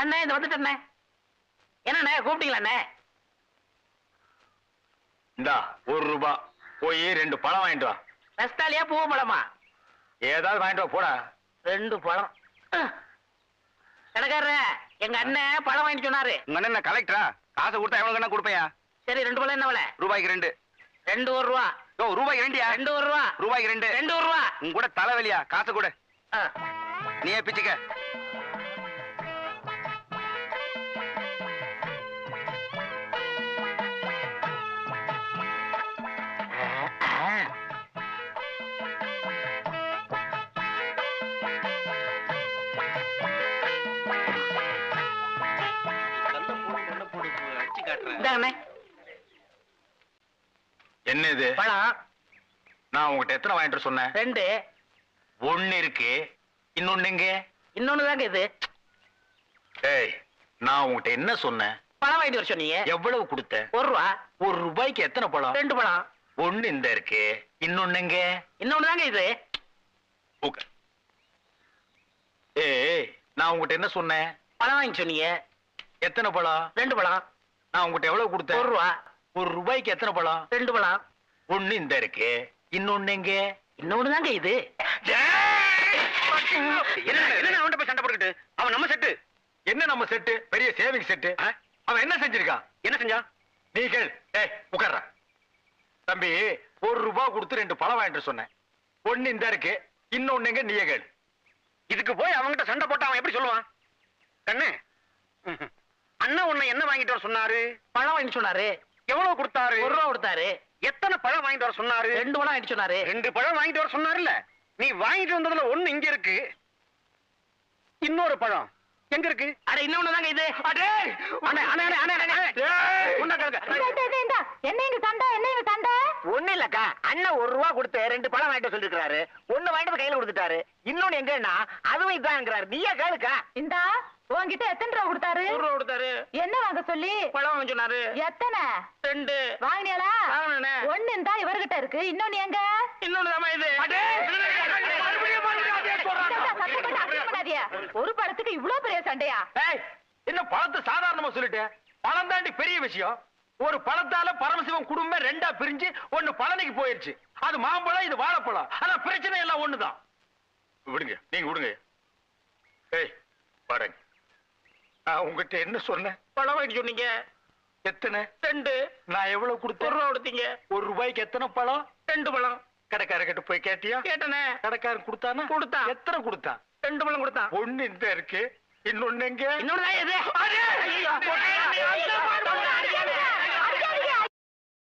அண்ணே இந்த வந்துட்டே. என்னண்ணே கூப்பிட்டீங்களா? இந்தா ₹1 போய் 2 பழம் வாங்கிட்டு வா. ரஸ்தாலியா பூவ பழமா? ஏதாவது வாங்கிட்டு வா போடா. 2 பழம். கடைக்காரர எங்க அண்ணன் பழம் வாங்கிட்டு சொன்னாரு. உங்க அண்ணன் கலெக்டரா? காசை கொடுத்தா எவ்வளவு கண்ணா கொடுப்பையா? சரி 2 பழம் என்ன விலை? ரூபாய்க்கு 2. 2 ரூபா. ஓ ரூபாய்க்கு 2யா? 2 ரூபா. ரூபாய்க்கு 2. 2 ரூபா. உங்க கூட தலைவலியா? காசை கொடு. நீயே பிச்சுக்க. என்ன இது பழம்? நான் உங்ககிட்ட எத்தனை வாங்கிட்டு சொன்னேன்? 2. 1 இருக்கு, இன்னொன்னு எங்க? இன்னொன்னு தாங்க இது. ஏய், நான் உங்ககிட்ட என்ன சொன்னேன்? பழம் வாங்கிட்டு வர சொன்னீங்க. எவ்வளவு கொடுத்த? 1 ரூபா. ₹1 எத்தனை பழம்? 2 பழம். 1 இந்த இருக்கு, இன்னொன்னு எங்க? இன்னொன்னு தாங்க இது. ஏய், நான் உங்ககிட்ட என்ன சொன்னேன்? பழம் வாங்கி சொன்னீங்க. எத்தனை பழம்? 2 பழம். நான் உங்ககிட்ட எவ்வளவு கொடுத்தேன்? 1 ரூபா. ₹1 எத்தனை பழம்? 2 பழம். 1 இந்த இருக்கு, இன்னொன்னு எங்க? இன்னொன்னு தாங்க இது. என்ன அவன்கிட்ட போய் சண்டை போட்டுக்கிட்டு? அவன் நம்ம செட்டு. என்ன நம்ம செட்டு? பெரிய சேவிங் செட்டு. அவன் என்ன செஞ்சிருக்கான்? என்ன செஞ்சான்? நீ கேள். ஏய் உட்கார்ற. தம்பி, ₹1 கொடுத்து 2 பழம் வாங்கிட்டு சொன்னேன். 1 இந்த இருக்கு, இன்னொன்னு எங்க? நீயே கேள். இதுக்கு போய் அவன்கிட்ட சண்டை போட்டா அவன் எப்படி சொல்லுவான்? கண்ணு, அண்ணா உன்னை என்ன வாங்கிட்டு வர சொன்னாரு? பழம் வாங்கிட்டு சொன்னாரு. எவ்வளவு கொடுத்தாரு? 1 ரூபா கொடுத்தாரு. எத்தனை பழம் வாங்கிட்டு வர சொன்னாரு? 2 பழம் வாங்கிட்டு சொன்னாரு. 2 பழம் வாங்கிட்டு வர சொன்னாருல்ல? நீ வாங்கிட்டு வந்ததுல 1 இங்க இருக்கு, இன்னொரு பழம் எங்க இருக்கு? அட இன்னொன்னு தாங்க இது. என்ன இங்க சண்டை? என்ன இங்க சண்டை? ஒண்ணு இல்லக்கா, அண்ணன் 1 ரூபா கொடுத்து 2 பழம் வாங்கிட்டு சொல்லிருக்காரு. 1 வாங்கிட்டு கையில கொடுத்துட்டாரு, இன்னொன்னு எங்கன்னா அதுவும் இதாங்கிறாரு. நீயே கேளுக்கா. இந்தா உன்கிட்ட எத்தனை ரூபா கொடுத்தாரு? 1 ரூபா கொடுத்தாரு. என்ன வாங்க சொல்லி? பழம் வாங்க சொன்னாரு. எத்தனை? 2. வாங்கினியாளா? வாங்கினே. 1 இந்தா இவர்கிட்ட இருக்கு, இன்னொன்னு எங்க? இன்னொன்னு தாமா இது. ஒரு பழத்துக்கு இவ்வளவு பெரிய சண்டையா? என்ன பழத்தை சாதாரணமா சொல்லிட்டேன்? பழம் தாண்டி பெரிய விஷயம். ஒரு பழத்தால பரமசிவம் குடும்பம் 2ஆ பிரிஞ்சு 1 பழனிக்கு போயிருச்சு. அது மாம்பழம், இது வாழைப்பழம். ஆனா பிரச்சனை எல்லாம் ஒண்ணுதான். விடுங்க, நீங்க விடுங்க. ஏய் பாருங்க, நான் உங்ககிட்ட என்ன சொன்னேன்? பழம் வாங்கி சொன்னீங்க. எத்தனை? 2. நான் எவ்வளவு கொடுத்தேன்? 1 ரூபா கொடுத்தீங்க. ₹1 எத்தனை பழம்? 2 பழம். கடைக்காரர்கிட்ட போய் கேட்டியா? கேட்டனே. கடைக்காரன் கொடுத்தானா? கொடுத்தான். எத்தனை கொடுத்தான்? 2 பழம் கொடுத்தான். 1 இந்த இருக்கு, இன்னொன்னு எங்க? இன்னொன்னு தான் இது.